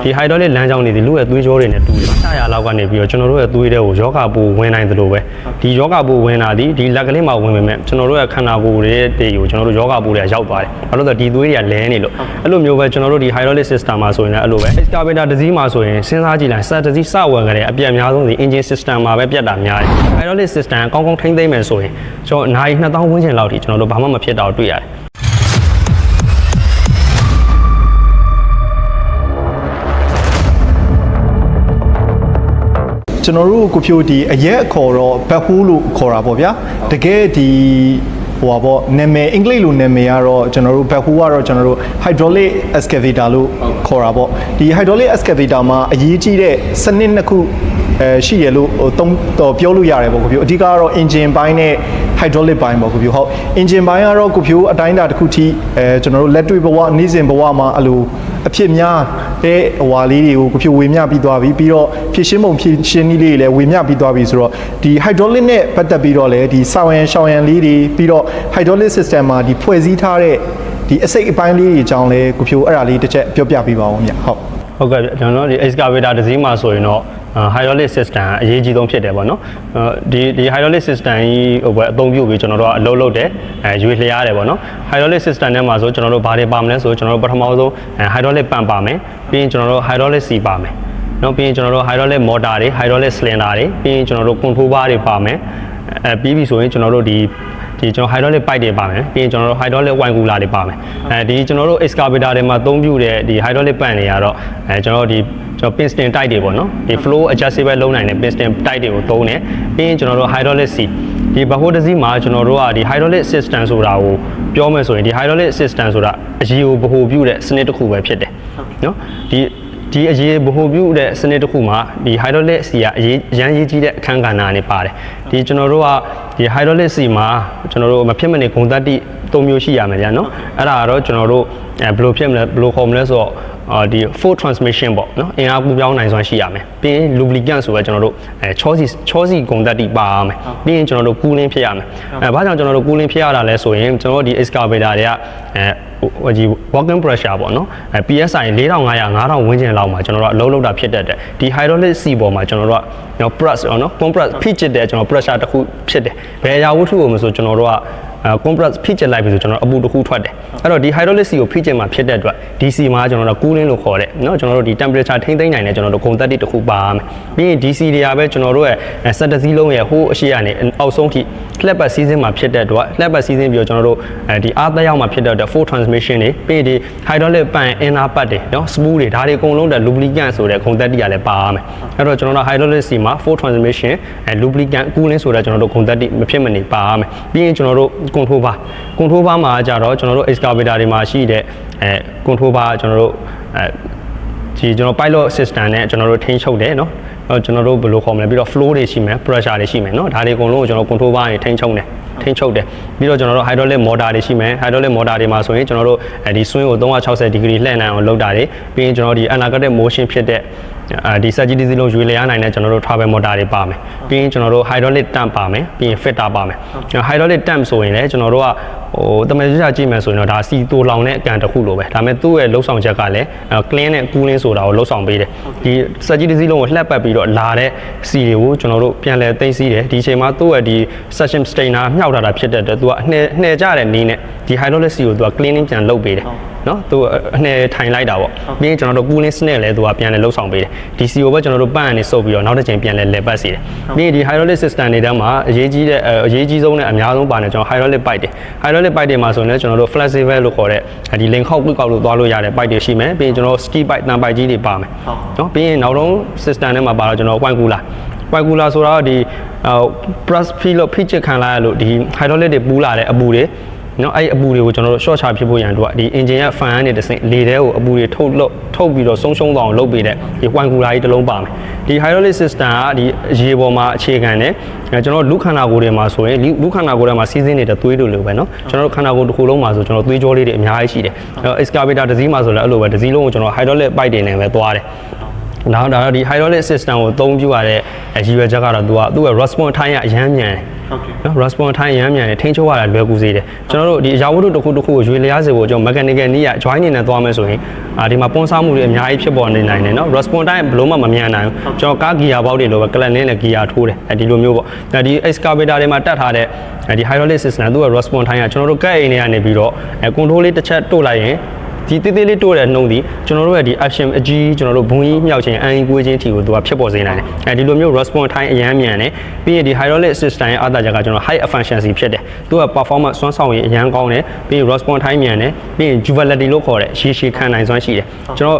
ဒီ hydraulic လမ်းကြောင်းတွေဒီလူရဲ့သွေးကြောတွေနဲ့တူတယ်။100လောက်ကနေပြီးတော့ကျွန်တော်တို့ရဲ့သွေးတဲ့ကိုယောဂပိုဝင်နိုင်သလိုပဲဒီယောဂပိုဝင်တာဒီလက်ကလေးမှာဝင်ပေမဲ့ကျွန်တော်တို့ရဲ့ခန္ဓာကိုယ်တွေကိုကျွန်တော်တို့ယောဂပိုတွေကရောက်သွားတယ်။ဘာလို့လဲဆိုတော့ဒီသွေးတွေကလဲနေလို့အဲ့လိုမျိုးပဲကျွန်တော်တို့ဒီ hydraulic system မှာဆိုရင်လည်းအဲ့လိုပဲ excavator တစ်စီးမှာဆိုရင်စဉ်းစားကြည့်လိုက်စက်တစ်စီးစဝင်ကြတဲ့အပြတ်အများဆုံးဒီ engine system မှာပဲပြတ်တာများတယ်။ hydraulic system ကောင်းကောင်းထိန်းသိမ်းမယ်ဆိုရင်ကျွန်တော်နိုင်2000ဝန်းကျင်လောက်ထိကျွန်တော်တို့ဘာမှမဖြစ်တော့တွေ့ရတယ်ကျွန်တော်တို့ကိုဖြိုဒီအရက်ခေါ်တော့ဘက်ဟိုးလို့ခေါ်တာပေါ့ဗျာတကယ်ဒီဟိုပါပေါ့နာမည်အင်္ဂလိပ်လိုနာမည်ကတော့ကျွန်တော်တို့ဘက်ဟိုးကတော့ကျွန်တော်တို့ hydraulic excavator လို့ခေါ်တာပေါ့ဒီ hydraulic excavator မှာအရေးကြီးတဲ့စနစ်နှစ်ခုရှိရလို့ပြောလို့ရတယ်ပေါ့ကိုဖြိုအဓိကကတော့ engine ဘိုင်းနဲ့ hydraulic ဘိုင်းပေါ့ကိုဖြိုဟုတ် engine ဘိုင်းကတော့ကိုဖြိုအတိုင်းအတာတစ်ခုထိကျွန်တော်တို့လက်တွေ့ဘဝနေ့စဉ်ဘဝမှာအလိုအဖြစ်များတဲ့ဟွာလေးတွေကိုကိုဖြိုဝေမျှပြီးသွားပြီပြီးတော့ဖြည့်ရှင်းပုံဖြည့်ရှင်းနည်းလေးတွေလည်းဝေမျှပြီးသွားပြီဆိုတော့ဒီ hydraulic နဲ့ပတ်သက်ပြီးတော့လည်းဒီဆောင်းရန်ရှောင်းရန်လေးတွေပြီးတော့ hydraulic system မှာဒီဖွဲ့စည်းထားတဲ့ဒီအစိတ်အပိုင်းလေးတွေအကြောင်းလဲကိုဖြိုအဲ့ဒါလေးတစ်ချက်ပြောပြပေးပါဦးမြတ်ဟုတ်ကဲ့ကျွန်တော်တို့ဒီ excavator တစ်စီးမှာဆိုရင်တော့hydraulic system အရေးကြီးဆုံးဖြစ်တယ်ပေါ့နော်ဒီ hydraulic system ကြီးဟိုပဲအသုံးပြုပြီးကျွန်တော်တို့ကအလုပ်လုပ်တယ်ရွေလျားတယ်ပေါ့နော် hydraulic system ထဲမှာဆိုကျွန်တော်တို့ဘာတွေပါမလဲဆိုကျွန်တော်တို့ပထမဆုံးhydraulic pump ပါမယ်ပြီးရင်ကျွန်တော်တို့ hydraulic sea ပါမယ်နော်ပြီးရင်ကျွန်တော်တို့ hydraulic motor တွေ hydraulic cylinder တွေပြီးရင်ကျွန်တော်တို့ control bar တွေပါမယ်ပြီးပြီဆိုရင်ကျွန်တော်တို့ဒီကျွန်တော် hydraulic pipe တွေပါမယ်ပြီးရင်ကျွန်တော်တို့ hydraulic wine cooler တွေပါမယ်ဒီကျွန်တော်တို့ excavator တွေမှာအသုံးပြုတဲ့ဒီ hydraulic pump တွေကတော့ကျွန်တော်တို့ဒီpiston type တွေပေါ့နော်ဒီ flow adjustable လုပ်နိုင်တဲ့ piston type တွေကိုသုံးတယ်ပြီးရင်ကျွန်တော်တို့ hydraulic sea ဒီဘက်ဟိုတစ်စီးမှာကျွန်တော်တို့ကဒီ hydraulic system ဆိုတာကိုပြောမယ်ဆိုရင်ဒီ hydraulic system ဆိုတာအရေးကိုဗဟိုပြုတဲ့စနစ်တစ်ခုပဲဖြစ်တယ်နော်ဒီအရေးဗဟိုပြုတဲ့စနစ်တစ်ခုမှာဒီ hydraulic sea ကအရေးရန်ရေးကြီးတဲ့အခန်းကဏ္ဍနဲ့ပါတယ်ဒီကျွန်တော်တို့ကဒီ hydraulic sea မှာကျွန်တော်တို့မဖြစ်မနေဂုဏ်သတ္တိ၃မျိုးရှိရမယ်ကြာနော်အဲ့ဒါကတော့ကျွန်တော်တို့ဘယ်လိုဖြစ်မလဲဘယ်လိုခေါ်မလဲဆိုတော့ဒီ full transmission ပေါ့နော်အင်အားကူးပြောင်းနိုင်စွမ်းရှိရမယ်ပြီးရင် lubricant ဆိုပဲကျွန်တော်တို့ချောစီဂုံတက်တိပါရမယ်ပြီးရင်ကျွန်တော်တို့ cooling ဖြစ်ရမယ်ဘာကြောင့်ကျွန်တော်တို့ cooling ဖြစ်ရတာလဲဆိုရင်ကျွန်တော်တို့ဒီ excavator တွေကဒီ working pressure ပေါ့နော်PSI 4500 5000ဝန်းကျင်လောက်မှာကျွန်တော်တို့အလုံးလုံးတာဖြစ်တတ်တယ်ဒီ hydraulic sea ပေါ်မှာကျွန်တော်တို့ကpress နော် compress ဖိချစ်တဲ့ကျွန်တော် pressure တစ်ခုဖြစ်တယ်ဘယ်အရာဝတ္ထုကိုမဆိုကျွန်တော်တို့ကcompress ဖိချစ်လိုက်ပြီဆိုကျွန်တော်အပူတစ်ခုထွက်တယ်အဲ့တော့ဒီ hydraulic sea ကိုဖိချစ်မှာဖြစ်တဲ့အတွက် DC မှာကျွန်တော်တို့ cooling လို့ခေါ်တယ်เนาะကျွန်တော်တို့ဒီ temperature ထိန်းသိမ်းနိုင်တဲ့ကျွန်တော်တို့ဂုဏ်သတ္တိတစ်ခုပါရမယ်ပြီးရင် DC တွေကပဲကျွန်တော်တို့ရဲ့စက်တစ်စီးလုံးရဲ့ဟိုးအရှိကနေအောက်ဆုံးထိလှက်ပတ် season မှာဖြစ်တဲ့အတွက်လှက်ပတ် season ပြီးတော့ကျွန်တော်တို့ဒီအားသက်ရောက်မှာဖြစ်တဲ့အတွက် full transmission တွေပြီးဒီ hydraulic pump inner part တွေเนาะ spool တွေဒါတွေအကုန်လုံးတဲ့ lubricant ဆိုတဲ့ဂုဏ်သတ္တိကလည်းပါရမယ်အဲ့တော့ကျွန်တော်တို့ hydraulic sea မှာ full transmission lubricant cooling ဆိုတဲ့ကျွန်တော်တို့ဂုဏ်သတ္တိမဖြစ်မနေပါရမယ်ပြီးရင်ကျွန်တော်တို့ control bar မှာကြတော့ကျွန်တော်တို့ excavator တွေမှာရှိတဲ့control bar ကျွန်တော်တို့ကျွန်တော် pilot system နဲ့ကျွန်တော်တို့ထိန်းချုပ်တယ်เนาะကျွန်တော်တို့ဘယ်လိုခေါ်မလဲပြီးတော့ flow တွေရှိမယ် pressure တွေရှိမယ်เนาะဒါတွေအကုန်လုံးကိုကျွန်တော် control bar တွေထိန်းချုပ်တယ်ပြီးတော့ကျွန်တော်တို့ hydraulic motor တွေရှိမယ် hydraulic motor တွေမှာဆိုရင်ကျွန်တော်တို့ဒီ swing ကို360 degree လှည့်နိုင်အောင်လုပ်တာတွေပြီးရင်ကျွန်တော်ဒီ anti-rotative motion ဖြစ်တဲ့ဒီစက်ကြီးတစ်စီးလုံးရွေလျားနိုင်တဲ့ကျွန်တော်တို့ travel motor တွေပါမယ်ပြီးရင်ကျွန်တော်တို့ hydraulic tank ပါမယ်ပြီးရင် filter ပါမယ် hydraulic tank ဆိုရင်လည်းကျွန်တော်တို့ကတမန်ကျကြည့်မယ်ဆိုရင်တော့ဒါစီတိုလောင်တဲ့အကန်တစ်ခုလိုပဲဒါပေမဲ့သူ့ရဲ့လှုပ်ဆောင်ချက်ကလည်း clean နဲ့ cooling ဆိုတာကိုလှုပ်ဆောင်ပေးတယ်ဒီစက်ကြီးတစ်စီးလုံးကိုလှက်ပတ်ပြီးတော့လာတဲ့စီတွေကိုကျွန်တော်တို့ပြန်လဲသိမ်းစီးတယ်ဒီအချိန်မှာသူ့ရဲ့ဒီ suction strainer မြှောက်ထားတာဖြစ်တဲ့အတွက်သူကနှဲကြတဲ့နည်းနဲ့ဒီ hydraulic sea ကိုသူက cleaning ပြန်လုပ်ပေးတယ်နော်သူအနှဲထိုင်လိုက်တာပေါ့ပြီးရင်ကျွန်တော်တို့ cooling စနစ်လည်းသူကပြန်လဲလှုပ်ဆောင်ပေးတယ်ဒီ sea ကိုပဲကျွန်တော်တို့ပန့်အနေစုပ်ပြီးတော့နောက်တစ်ချိန်ပြန်လဲပတ်စီတယ်ပြီးရင်ဒီ hydraulic system တွေထဲမှာအရေးကြီးဆုံးနဲ့အများဆုံးပါနေကျွန်တော် hydraulic pipe တွေ hydraulic pipe တွေမှာဆိုရင်ကျွန်တော်တို့ flexible လို့ခေါ်တဲ့ဒီ link ခောက်ကွေ့ကောက်လို့သွားလို့ရတဲ့ pipe တွေရှိမယ်ပြီးရင်ကျွန်တော် ski pipe တန် pipe ကြီးတွေပါမယ်နော်ပြီးရင်နောက်ဆုံး system ထဲမှာပါတော့ကျွန်တော် wine cooler ဆိုတာဒီ press feed လို့ဖိချစ်ခံလိုက်ရလို့ဒီ hydraulic တွေပူးလာတဲ့အပူတွေနော်အဲ့အပူတွေကိုကျွန်တော်တို့ short ချဖြစ်ဖို့ရန်တို့ကဒီ engine ရဲ့ fan ကနေတဆင့်လေထဲကိုအပူတွေထုတ်ပြီးတော့ဆုံးရှုံးသွားအောင်လုပ်ပေးတဲ့ဒီ wine cooler ကြီးတစ်လုံးပါမယ်ဒီ hydraulic system ကဒီရေပေါ်မှာအခြေခံတယ်ကျွန်တော်လူခန္ဓာကိုယ်တွေမှာဆိုရင်လူခန္ဓာကိုယ်တွေမှာစီးဆင်းနေတဲ့သွေးတို့လိုပဲเนาะကျွန်တော်တို့ခန္ဓာကိုယ်တစ်ခုလုံးမှာဆိုကျွန်တော်သွေးကြောလေးတွေအများကြီးရှိတယ်excavator တစ်စီးမှာဆိုလည်းအဲ့လိုပဲတစ်စီးလုံးကိုကျွန်တော် hydraulic pipe တွေနဲ့ပဲသွားတယ် နောက်ဒါတော့ဒီ hydraulic system ကိုအသုံးပြုရတဲ့ရည်ရွယ်ချက်ကတော့သူက response time ကအရမ်းမြန်တယ်ဟုတ်ကဲ့နော် response time ရမ်းမြန်တယ်ထိန်းချုပ်ရတာလွယ်ကူစေတယ်ကျွန်တော်တို့ဒီအရာဝတ္ထုတစ်ခုကိုရွေလျားစေဖို့ကျွန်တော် mechanical နည်းက join နေနဲ့သွားမယ်ဆိုရင်ဒီမှာပွန်းစားမှုတွေအများကြီးဖြစ်ပေါ်နေနိုင်တယ်နော် response time ဘယ်လို့မှမမြန်နိုင်ဘူးကျွန်တော်ကား gear ဘောက်တွေလိုပဲ clutch နဲ့ gear ထိုးတယ်ဒီလိုမျိုးပေါ့ဒီ excavator တွေမှာတက်ထားတဲ့ဒီ hydraulic system သူက response time ကကျွန်တော်တို့ကဲအိမ်တွေကနေပြီးတော့control လေးတစ်ချက်တိုးလိုက်ရင်ဒီတေးသေးလေးတိုးတဲ့နှုံးဒီကျွန်တော်တို့ရဲ့ဒီ action အကြီးကျွန်တော်တို့ဘုံကြီးမြောက်ခြင်းအန်ကွေးခြင်းထီကိုသူကဖြစ်ပေါ်စေနိုင်တယ်ဒီလိုမျိုး response time အရမ်းမြန်တယ်ပြီးရင်ဒီ hydraulic system ရဲ့အားသာချက်ကကျွန်တော် high efficiency ဖြစ်တယ်သူက performance စွမ်းဆောင်ရည်အရမ်းကောင်းတယ်ပြီးရင် response time မြန်တယ်ပြီးရင် durability လို့ခေါ်တဲ့ရေရှည်ခံနိုင်စွမ်းရှိတယ်ကျွန်တော်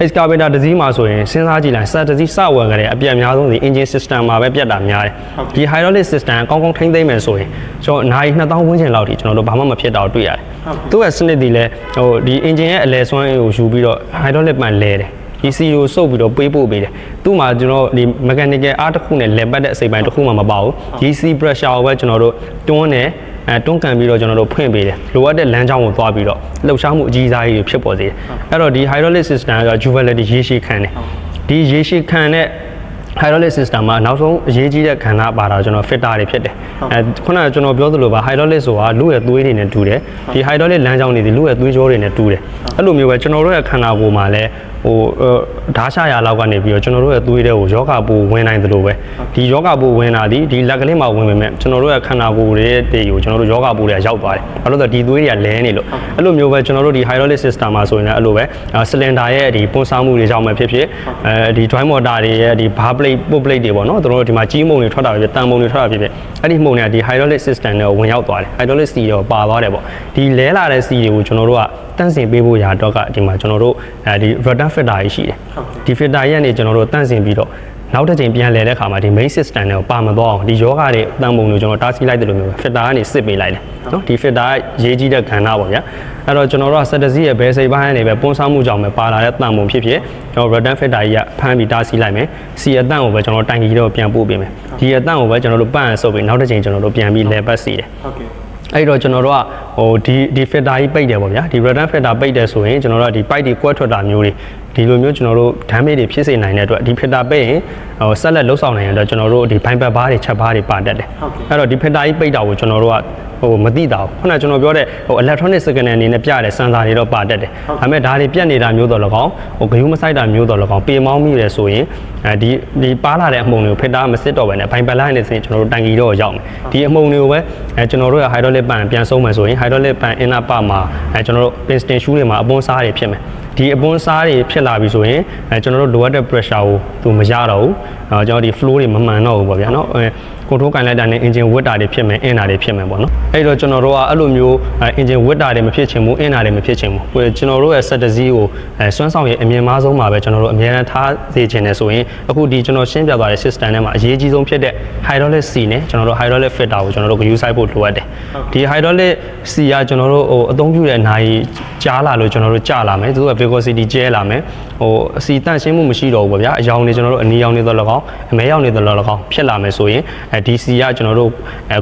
excavator တစ်စီးမှာဆိုရင်စဉ်းစားကြည့်လိုက်စတစ်စီးစဝယ်ကြတဲ့အပြတ်အများဆုံးဒီ engine system မှာပဲပြတ်တာများတယ်ဒီ hydraulic system ကောင်းကောင်းထိန်းသိမ်းမယ်ဆိုရင်ကျွန်တော်နိုင်2000ဝန်းကျင်လောက်ထိကျွန်တော်တို့ဘာမှမဖြစ်တော့တွေ့ရတယ်သူ့ရဲ့စနစ်ဒီလဲဒီ engine ရဲ့အလဲစွမ်းကိုယူပြီးတော့ hydraulic ပန်လဲတယ်ဒီ CO စုပ်ပြီးတော့ပေးပို့ပေးတယ်သူ့မှာကျွန်တော်ဒီ mechanical အားတစ်ခုနဲ့လဲပတ်တဲ့အစိပ်ပိုင်းတစ်ခုမှမပါဘူး DC pressure ကိုပဲကျွန်တော်တို့တွန်းတယ်တွန်းကန်ပြီးတော့ကျွန်တော်တို့ဖွင့်ပေးတယ်လိုအပ်တဲ့လမ်းကြောင်းကိုသွားပြီးတော့လှုပ်ရှားမှုအကြီးစားကြီးတွေဖြစ်ပေါ်စေတယ်အဲ့တော့ဒီ hydraulic system က durability ရေရှည်ခံတယ်ဒီရေရှည်ခံတဲ့ hydraulic system မှာနောက်ဆုံးအရေးကြီးတဲ့ခန္ဓာပါတာကျွန်တော် filter တွေဖြစ်တယ်ခုနကကျွန်တော်ပြောသလိုပါ hydraulic ဆိုတာလူရဲ့သွေးတွေနဲ့တူတယ်ဒီ hydraulic လမ်းကြောင်းတွေဒီလူရဲ့သွေးကြောတွေနဲ့တူတယ်အဲ့လိုမျိုးပဲကျွန်တော်တို့ရဲ့ခန္ဓာကိုယ်မှာလည်းဓာတ်ရှာရလောက်ကနေပြီးတော့ကျွန်တော်တို့ရဲ့သွေးတွေကိုယောဂပိုးဝင်နိုင်သလိုပဲဒီယောဂပိုးဝင်တာဒီလက်ကလေးမှာဝင်ပေမဲ့ကျွန်တော်တို့ရဲ့ခန္ဓာကိုယ်တွေကိုကျွန်တော်တို့ယောဂပိုးတွေကရောက်သွားတယ်ဘာလို့လဲဆိုတော့ဒီသွေးတွေကလဲနေလို့အဲ့လိုမျိုးပဲကျွန်တော်တို့ဒီ hydraulic system မှာဆိုရင်လည်းအဲ့လိုပဲ cylinder ရဲ့ဒီပွန်းစားမှုတွေကြောင့်ပဲဖြစ်ဖြစ်ဒီ joint motor တွေရဲ့ဒီ bar plate put plate တွေပေါ့နော်တို့ဒီမှာကြီးမုံတွေထွက်တာပဲတန်မုံတွေထွက်တာဖြစ်ဖြစ်အဲ့ဒီမုံတွေကဒီ hydraulic system နဲ့ဝင်ရောက်သွားတယ် hydraulic sea တွေပါသွားတယ်ပေါ့ဒီလဲလာတဲ့ sea တွေကိုကျွန်တော်တို့ကတန့်စင်ပေးဖို့ရာတော့ကဒီမှာကျွန်တော်တို့ဒီ rotor filter ကြီးရှိတယ်ဒီ filter ရဲ့နေကျွန်တော်တို့တန့်စင်ပြီးတော့နောက်တစ်ချိန်ပြန်လဲတဲ့ခါမှာဒီ main system နဲ့ပါမသွားအောင်ဒီယောဂတွေတန်ပုံတွေကျွန်တော်တားဆီးလိုက်တယ်လို့မျိုး filter ကနေစစ်ပေးလိုက်တယ်နော်ဒီ filter ကရေးကြီးတဲ့ခန္ဓာပေါ့ဗျာအဲ့တော့ကျွန်တော်တို့ကစက်တစီးရဲ့ဘယ်စိတ်ပိုင်းကနေပဲပွန်းစားမှုကြောင့်ပဲပါလာတဲ့တန်ပုံဖြစ်ဖြစ်ကျွန်တော် rotor filter ကြီးကဖမ်းပြီးတားဆီးလိုက်မယ်စီအတန့်ကိုပဲကျွန်တော်တိုင်ကြီးတော့ပြန်ပို့ပေးမယ်ဒီအတန့်ကိုပဲကျွန်တော်တို့ပန့်ဆုပ်ပြီးနောက်တစ်ချိန်ကျွန်တော်တို့ပြန်ပြီးလဲပတ်စီတယ်ဟုတ်ကဲ့အဲ့တော့ကျွန်တော်တို့ကဒီ filter ကြီးပိတ်တယ်ပေါ့ဗျာဒီ rotor filter ပိတ်တယ်ဆိုရင်ကျွန်တော်တို့ကဒီ pipe တွေကွက်ထွက်တာမျိုးတွေဒီလိုမျိုးကျွန်တော်တို့ damage တွေဖြစ်စေနိုင်တဲ့အတွက်ဒီ filter ပိတ်ရင်ဆက်လက်လှုပ်ဆောင်နိုင်တဲ့အတွက်ကျွန်တော်တို့ဒီ bimper bar တွေချက်ဘားတွေပါတတ်တယ်အဲ့တော့ဒီ filter ကြီးပိတ်တာကိုကျွန်တော်တို့ကမသိတာဘူးခုနကကျွန်တော်ပြောတဲ့electronic signal အနေနဲ့ပြတဲ့ sensor တွေတော့ပါတတ်တယ်ဒါပေမဲ့ဒါတွေပြတ်နေတာမျိုးတော့၎င်းဂယုမဆိုင်တာမျိုးတော့၎င်းပေမောင်းမိတယ်ဆိုရင်ဒီပါလာတဲ့အမှုန်တွေကို filter မစစ်တော့ဘဲနဲ့ bimper line နဲ့ဆိုရင်ကျွန်တော်တို့တန်ကီတော့ရောက်မယ်ဒီအမှုန်တွေကိုပဲကျွန်တော်တို့ရဲ့ hydraulic pan ပြန်ဆုံးမယ်ဆိုရင် hydraulic pan inner part မှာကျွန်တော်တို့ piston shoe တွေမှာအပွန်းစားတွေဖြစ်မယ်ဒီအပွန်းစားတွေဖြစ်လာပြီဆိုရင်ကျွန်တော်တို့လိုအပ်တဲ့ pressure ကိုသူမရတော့ဘူးကျွန်တော်ဒီ flow တွေမမှန်တော့ဘူးပေါ့ဗျာနော်control ကန်လိုက်တာနဲ့ engine ဝစ်တာတွေဖြစ်မယ်အင်းတာတွေဖြစ်မယ်ပေါ့နော်အဲ့တော့ကျွန်တော်တို့ကအဲ့လိုမျိုး engine ဝစ်တာတွေမဖြစ်ချင်ဘူးအင်းတာတွေမဖြစ်ချင်ဘူးကျွန်တော်တို့ရဲ့ set တစ်စီးကိုစွမ်းဆောင်ရည်အမြင့်မားဆုံးမှာပဲကျွန်တော်တို့အများအားထားစေချင်တယ်ဆိုရင်အခုဒီကျွန်တော်ရှင်းပြသွားတဲ့ system ထဲမှာအရေးကြီးဆုံးဖြစ်တဲ့ hydraulic sea နဲ့ကျွန်တော်တို့ hydraulic filter ကိုကျွန်တော်တို့ use ဆိုင်ဖို့လိုအပ်တယ်ဒီ hydraulic sea ကကျွန်တော်တို့အသုံးပြုတဲ့နိုင်ကြားလာလို့ကျွန်တော်တို့ကြာလာမယ်သူက viscosity ကျဲလာမယ်အစီတန့်ရှင်းမှုမရှိတော့ဘူးပေါ့ဗျာအယောင်တွေကျွန်တော်တို့အနီရောင်တွေတော့၎င်းအမဲရောင်တွေတော့၎င်းဖြစ်လာမယ်ဆိုရင်DC ကကျွန်တော်တို့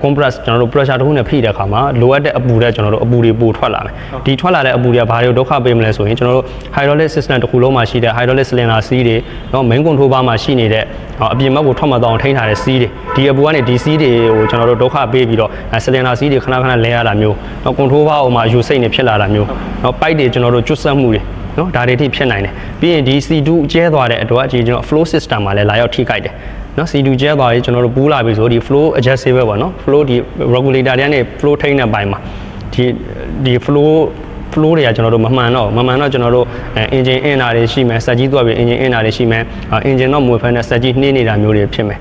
compress ကျွန်တော်တို့ pressure တစ်ခုနဲ့ဖိတဲ့အခါမှာလိုအပ်တဲ့အပူတွေကျွန်တော်တို့အပူတွေပိုထွက်လာမယ်ဒီထွက်လာတဲ့အပူတွေကဘာတွေကိုဒုက္ခပေးမလဲဆိုရင်ကျွန်တော်တို့ hydraulic system တစ်ခုလုံးမှာရှိတဲ့ hydraulic cylinder C တွေနော် main control bar မှာရှိနေတဲ့အပြင်ဘက်ကိုထွက်မသွားအောင်ထိန်းထားတဲ့ C တွေဒီအပူကနေ DC တွေကိုကျွန်တော်တို့ဒုက္ခပေးပြီးတော့ cylinder C တွေခဏခဏလဲရတာမျိုးနော် control bar မှာယူစိတ်နေဖြစ်လာတာမျိုးနော် pipe တွေကျွန်တော်တို့ကျွတ်ဆက်မှုတွေနော်ဒါတွေထိဖြစ်နိုင်တယ်ပြီးရင်ဒီ C2 ကျဲသွားတဲ့အတွက်ကျွန်တော် flow system မှာလည်းလာရောက်ထိခိုက်တယ်နော် C2 ကျဲသွားရင်ကျွန်တော်တို့ပူးလာပြီဆိုဒီ flow adjustable ပေါ့နော် flow ဒီ regulator တွေကနေ flow ထိန်းတဲ့ဘိုင်းမှာဒီ flow တွေကကျွန်တော်တို့မမှန်တော့ကျွန်တော်တို့ engine in တာတွေရှိမယ်စက်ကြီးသွားပြီး engine in တာတွေရှိမယ် engine တော့မွေဖက်နဲ့စက်ကြီးနှင်းနေတာမျိုးတွေဖြစ်မယ်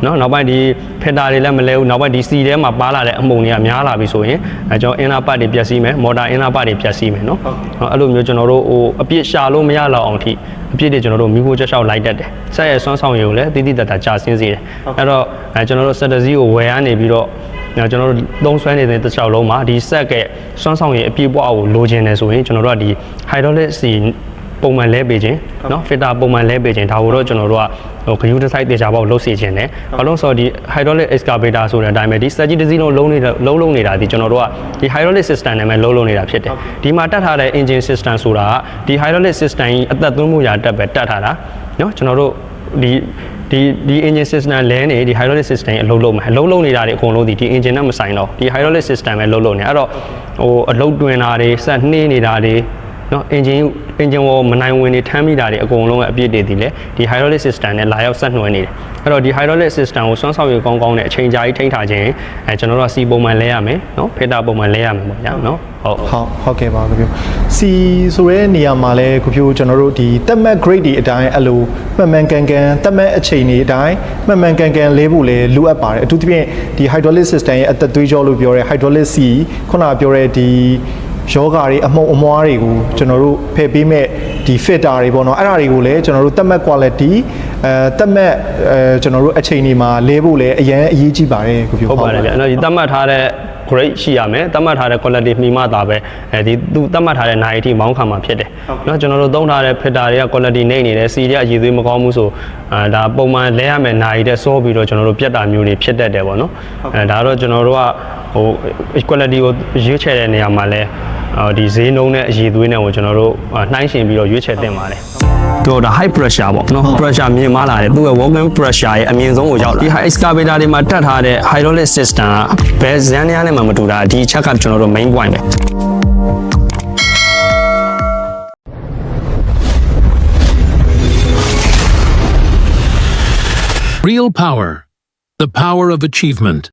နော်နောက်ပိုင်းဒီ filter တွေလည်းမလဲဘူးနောက်ပိုင်းဒီ C ထဲမှာပါလာတဲ့အမှုန်တွေကများလာပြီဆိုရင်ကျွန်တော် inner part တွေပျက်စီးမယ် motor inner part တွေပျက်စီးမယ်နော်အဲ့လိုမျိုးကျွန်တော်တို့အပြစ်ရှာလို့မရတော့အောင်ထိအပြစ်တွေကျွန်တော်တို့မိခိုးချက်လျှောက်လိုက်တတ်တယ်ဆက်ရဲ့စွမ်းဆောင်ရည်ကိုလည်းတိတိတတ်တာကြာဆင်းစေတယ်အဲ့တော့ကျွန်တော်တို့ set တစ်စီးကိုဝယ်ရနေပြီးတော့ကျွန်တော်တို့သုံးဆွဲနေတဲ့တစ်ချောက်လုံးမှာဒီဆက်ကစွမ်းဆောင်ရည်အပြည့်ပွားကိုလိုချင်တယ်ဆိုရင်ကျွန်တော်တို့ကဒီ hydraulic sea ပုံမှန်လဲပေးခြင်းเนาะ filter ပုံမှန်လဲပေးခြင်းဒါကိုတော့ကျွန်တော်တို့ကဂယုတစ်ဆိုင်တေချာပေါက်လှုပ်စေခြင်းတယ်ဘာလို့ဆိုတော့ဒီ hydraulic excavator ဆိုတဲ့အတိုင်းပဲဒီ set ကြီးတစ်စီးလုံးလုံးနေတာဒီကျွန်တော်တို့ကဒီ hydraulic system နဲ့ပဲလုံးနေတာဖြစ်တယ်ဒီမှာတက်ထားတဲ့ engine system ဆိုတာကဒီ hydraulic system ကြီးအသက်သွင်းမှုရာတက်ပဲတက်ထားတာ เนาะကျွန်တော်တို့ဒီ engine system လဲနေဒီ hydraulic system အလုပ်လုပ်မယ်အလုပ်လုပ်နေတာတွေအကုန်လုံးဒီ engine နဲ့မဆိုင်တော့ဒီ hydraulic system ပဲလုပ်နေအဲ့တော့ဟိုအလုပ်တွင်တာတွေစက်နှင်းနေတာတွေเนาะ engine ဝမနိုင်ဝင်နေထမ်းမိတာတွေအကုန်လုံးရဲ့အပြည့်တွေဒီလေဒီ hydraulic system နဲ့လာရောက်ဆက်နွယ်နေတယ်အဲ့တော့ဒီ hydraulic system ကိုစွမ်းဆောင်ရည်ကောင်းကောင်းနဲ့အချိန်ကြာကြီးထိန်းထားခြင်းကျွန်တော်တို့ကစီပုံမှန်လဲရမယ်เนาะဖေတာပုံမှန်လဲရမယ်ပေါ့ဗျာเนาะဟုတ်ကဲ့ပါခင်ဗျာစီဆိုတဲ့နေရာမှာလဲခင်ဗျာကျွန်တော်တို့ဒီတက်မတ် grade တွေအတိုင်းအဲ့လိုမှန်မှန်ကန်ကန်တက်မတ်အချိန်တွေအတိုင်းမှန်မှန်ကန်ကန်လဲဖို့လဲလိုအပ်ပါတယ်အထူးသဖြင့်ဒီ hydraulic system ရဲ့အသက်သွေးကြောလို့ပြောရဲ hydraulic C ခုနကပြောရဲဒီယောဂါတွေအမှုံအမွားတွေကိုကျွန်တော်တို့ဖယ်ပေးမဲ့ဒီ filter တွေပေါ့နော်အဲ့ဒါတွေကိုလည်းကျွန်တော်တို့တက်မတ် quality တက်မတ်ကျွန်တော်တို့အချိန်တွေမှာလဲဖို့လည်းအရင်အရေးကြီးပါတယ်ကိုပြောဟုတ်ပါတယ်ဗျအဲ့တော့ဒီတက်မတ်ထားတဲ့ grade ရှိရမယ်တက်မတ်ထားတဲ့ quality မှီမှသာပဲဒီသူတက်မတ်ထားတဲ့နိုင်အထိမောင်းခံမှာဖြစ်တယ်เนาะကျွန်တော်တို့သုံးထားတဲ့ filter တွေက quality နေနေတယ်စီတွေကရည်သွေးမကောင်းဘူးဆိုဒါပုံမှန်လဲရမယ်နိုင်တဲ့စောပြီးတော့ကျွန်တော်တို့ပြတ်တာမျိုးတွေဖြစ်တတ်တယ်ပေါ့နော်ဒါတော့ကျွန်တော်တို့ကဟို quality ကိုရွေးချယ်တဲ့နေရာမှာလဲဒီဈေးနှုန်းနဲ့အရည်သွေးနဲ့ကိုကျွန်တော်တို့နှိုင်းယှဉ်ပြီးတော့ရွေးချယ်တင်ပါတယ်တို့ဒါ high pressure ပေါ့နော် pressure မြင့်မားလာတယ်သူ့ရဲ့ working pressure ရဲ့အမြင့်ဆုံးကိုရောက်လာဒီ excavator တွေမှာတက်ထားတဲ့ hydraulic system ကဘယ်ဇန်နဲ့မှမတူတာဒီအချက်ကကျွန်တော်တို့ main point ပဲ Real power, the power of achievement.